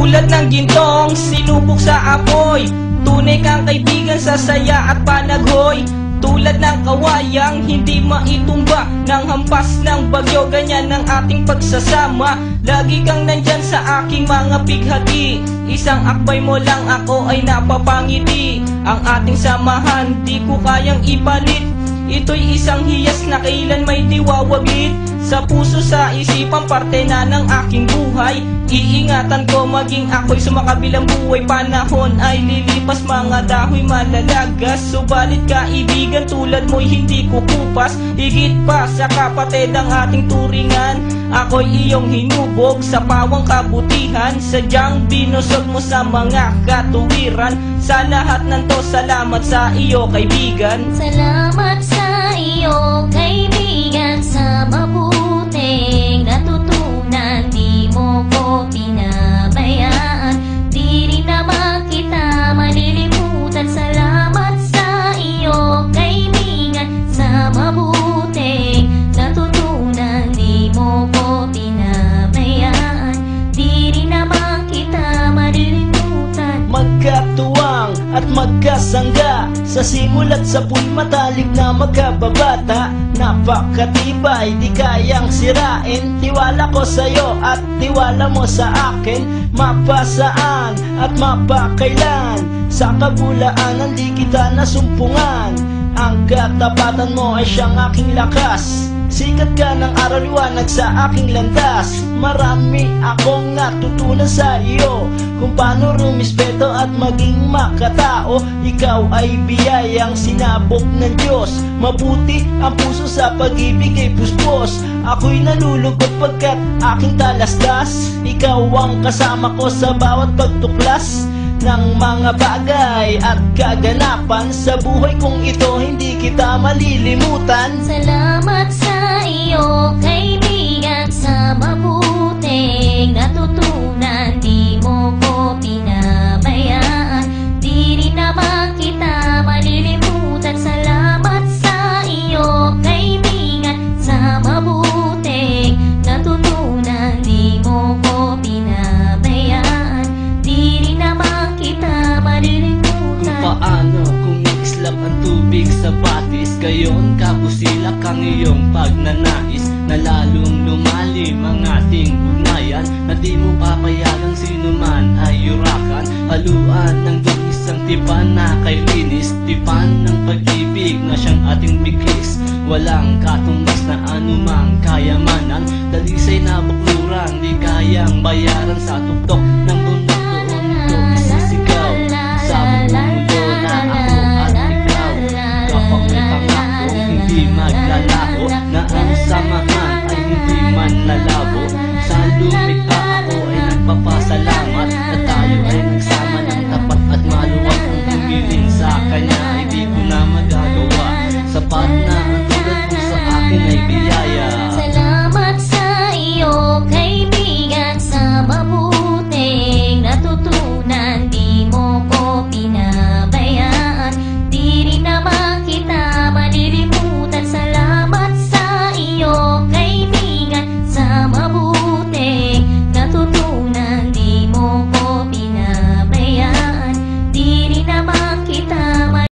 Tulad ng gintong sinubok sa apoy, tunay kang kaibigan sa saya at panaghoy. Tulad ng kawayang hindi maitumba ng hampas ng bagyo, ganyan ang ating pagsasama. Lagi kang nandyan sa aking mga bighati, isang akbay mo lang ako ay napapangiti. Ang ating samahan di ko kayang ipalit, ito'y isang hiyas na kailan may diwawaglit. Sa puso, sa isipan, parte na ng aking buhay. Iingatan ko maging ako'y sumakabilang buhay. Panahon ay lilipas, mga dahoy malalagas, subalit kaibigan tulad mo'y hindi kukupas. Higit pa sa kapatid ang ating turingan, ako'y iyong hinubog sa pawang kabutihan. Sadyang binusog mo sa mga katuwiran. Sa lahat ng to, salamat sa iyo kaibigan. Salamat sa iyo kaibigan, sa mabuting natutunan. Di mo ko pinabayaan, di rin naman kita malilimutan. Salamat sa iyo kaibigan, sa mabuting natutunan. Di mo ko pinabayaan, di rin naman kita malilimutan. Magkatuwang at magkasangga, sa simula't sa puy matalik na magkababata. Napakatibay, di kayang sirain, tiwala ko sa'yo at tiwala mo sa akin. Mapasaan at mapakailan, sa kabulaanan di kita nasumpungan. Ang katapatan mo ay siyang aking lakas, sikat ka ng araw liwanag sa aking landas. Marami akong natutunan sa iyo, kung paano rumispeto at maging makatao. Ikaw ay biyayang sinabok ng Diyos, mabuti ang puso sa pag-ibig ay puspos. Ako'y nalulugod pagkat aking talastas, ikaw ang kasama ko sa bawat pagtuklas ng mga bagay at kaganapan. Sa buhay kong ito hindi kita malilimutan. Salamat sa iyo kaibigan, sa mabuting natutunan. Di mo ko pinabayaan, di rin naman kita malilimutan. Salamat sa iyo kaibigan, sa mabuting natutunan. Di mo ko pinabayaan, di rin naman kita malilimutan. Kung paano kumikislap ang tubig sa batis, gayon kabusilak ang iyong pagnanais, na lalong lumalim ang ating ugnayan, na di mo papayagang sino man ay yurakan. Haluan ng dungis ang tipan na kay linis, tipan ng pag-ibig na siyang ating bigis. Walang katumbas na anumang kayamanan, dalisay na bakluran di kayang bayaran sa tuktok ng